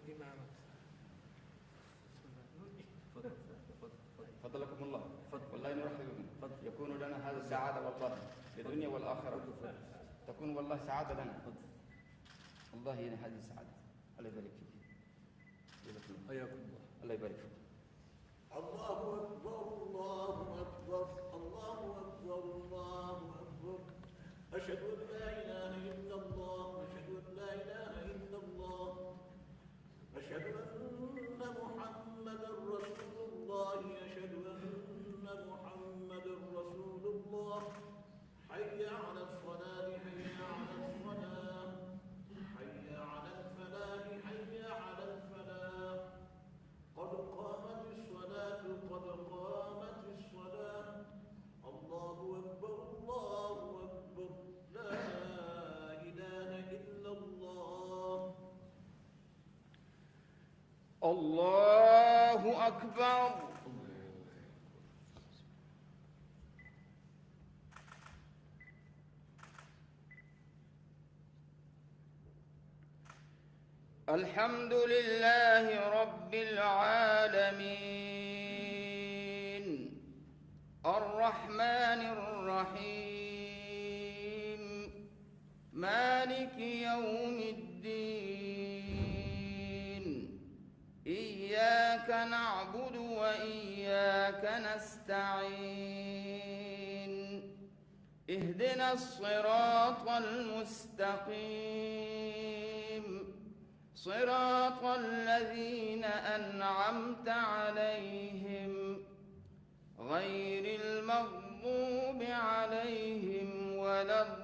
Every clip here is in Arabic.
إمامك. فضلكم الله. والله نرحب بكم. يكون لنا هذا سعادة والله في الدنيا والآخرة. تكون والله سعادة لنا. والله هي هذه سعادة. الله يبارك فيك. حياكم الله. الله يبارك فيك. الله أكبر الله أكبر الله أكبر الله أكبر. أشهد أن لا إله إلا الله أشهد أن لا إله إلا الله أشهد أن محمدا رسول الله أشهد أن محمدا رسول الله. حي على الصلاة حي على الصلاة حي على الفلاح حي على الفلاح. قد قامت الصلاة قد قامت الصلاة. الله أكبر الله أكبر لا إله إلا الله. الله أكبر. الحمد لله رب العالمين الرحمن الرحيم مالك يوم الدين. إياك نعبد وإياك نستعين. اهدنا الصراط المستقيم صراط الذين أنعمت عليهم غير المغضوب عليهم ولا الضالين.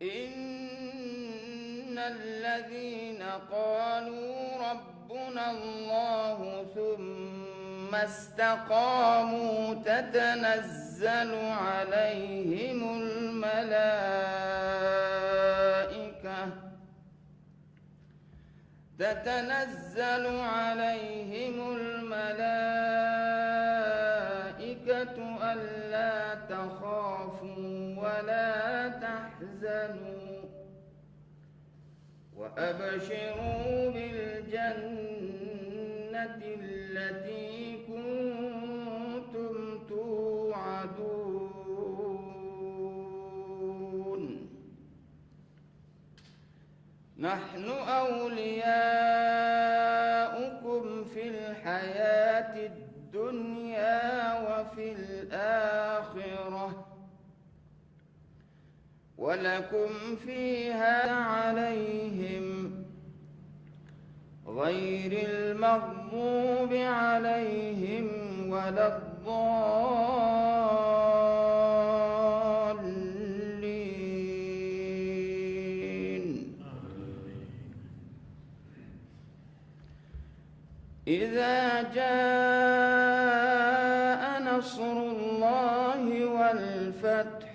إن الذين قالوا ربنا الله ثم استقاموا تتنزل عليهم الملائكة ألا تخافوا ولا تحزنوا وأبشروا بالجنة التي كنتم توعدون. نحن أولياؤكم في الحياة الدنيا وفي الآخرة ولكم فيها عليهم غير المغضوب عليهم ولا الضالين. إذا جاء نصر الله والفتح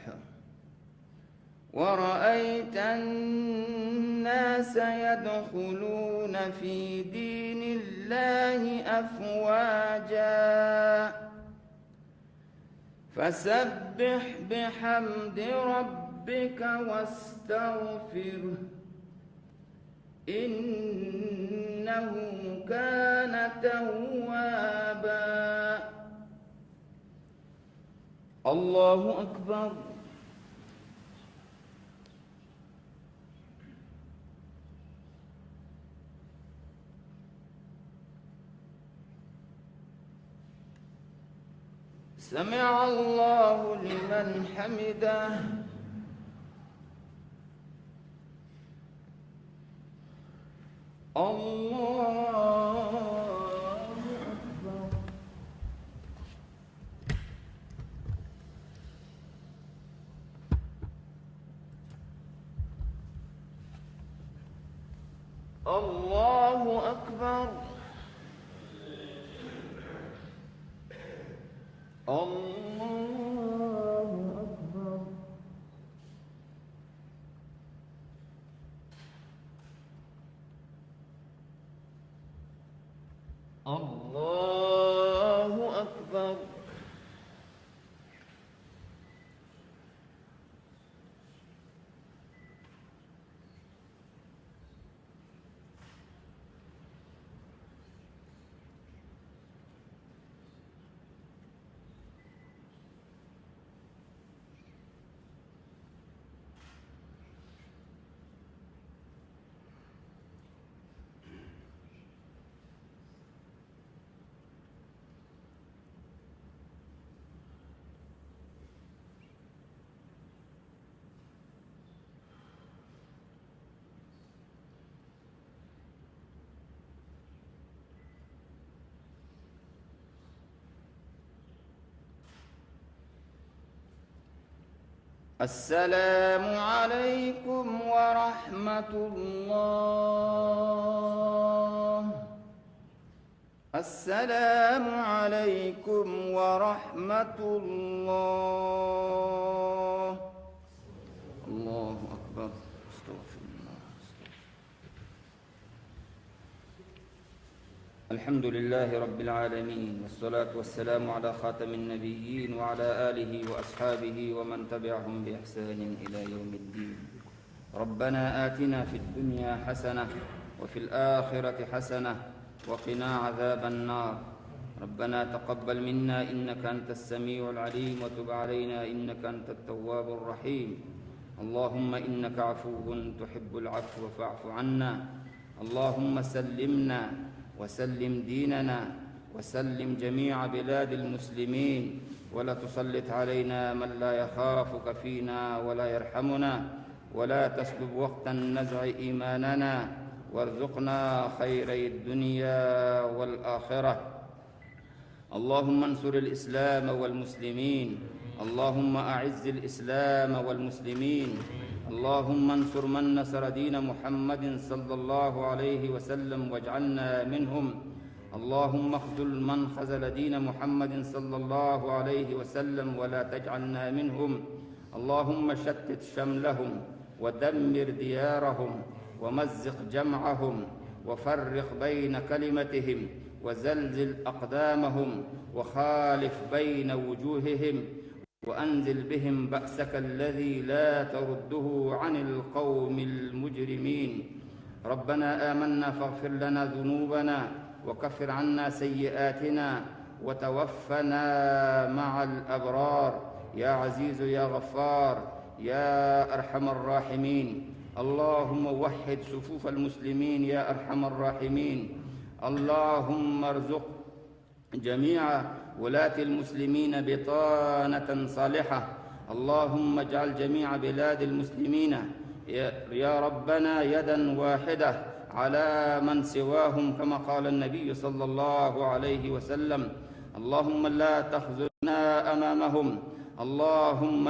ورأيت الناس يدخلون في دين الله أفواجا فسبح بحمد ربك واستغفره إنه كان توابا. الله أكبر. سمع الله لمن حمده. الله أكبر. الله أكبر. الله أكبر. الله أكبر. السلام عليكم ورحمة الله. السلام عليكم ورحمة الله. الله أكبر. استغفر الله. الحمد لله رب العالمين، والصلاة والسلام على خاتم النبيين وعلى آله وأصحابه ومن تبعهم بإحسان إلى يوم الدين. ربنا آتنا في الدنيا حسنة وفي الآخرة حسنة وقنا عذاب النار. ربنا تقبل منا إنك أنت السميع العليم، وتب علينا إنك أنت التواب الرحيم. اللهم إنك عفو تحب العفو فاعف عنا. اللهم سلمنا وسلم ديننا وسلم جميع بلاد المسلمين، ولا تسلط علينا من لا يخافك فينا ولا يرحمنا، ولا تسلب وقت النزع إيماننا، وارزقنا خيري الدنيا والآخرة. اللهم انصر الإسلام والمسلمين. اللهم أعز الإسلام والمسلمين. اللهم انصر من نصر دين محمد صلى الله عليه وسلم واجعلنا منهم. اللهم اخذل من خذل دين محمد صلى الله عليه وسلم ولا تجعلنا منهم. اللهم شتت شملهم ودمر ديارهم ومزق جمعهم وفرق بين كلمتهم وزلزل أقدامهم وخالف بين وجوههم، وأنزل بهم بأسك الذي لا ترده عن القوم المجرمين. ربنا آمنا فاغفر لنا ذنوبنا وكفر عنا سيئاتنا وتوفنا مع الأبرار يا عزيز يا غفار يا أرحم الراحمين. اللهم وحد صفوف المسلمين يا أرحم الراحمين. اللهم ارزق جميع ولاة المسلمين بطانة صالحة. اللهم اجعل جميع بلاد المسلمين يا ربنا يدا واحدة على من سواهم، كما قال النبي صلى الله عليه وسلم. اللهم لا تخذلنا أمامهم. اللهم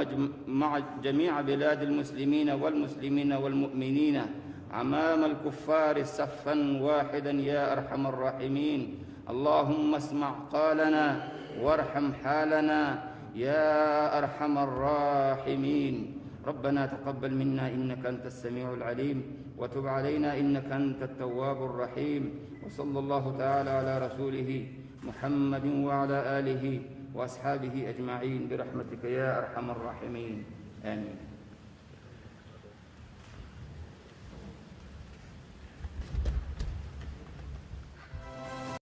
مع جميع بلاد المسلمين والمسلمين والمؤمنين أمام الكفار صفا واحدا يا أرحم الراحمين. اللهم اسمع قالنا وارحم حالنا يا أرحم الراحمين. ربنا تقبل منا إنك أنت السميع العليم، وتب علينا إنك أنت التواب الرحيم. وصلى الله تعالى على رسوله محمد وعلى آله وأصحابه أجمعين برحمتك يا أرحم الراحمين. آمين.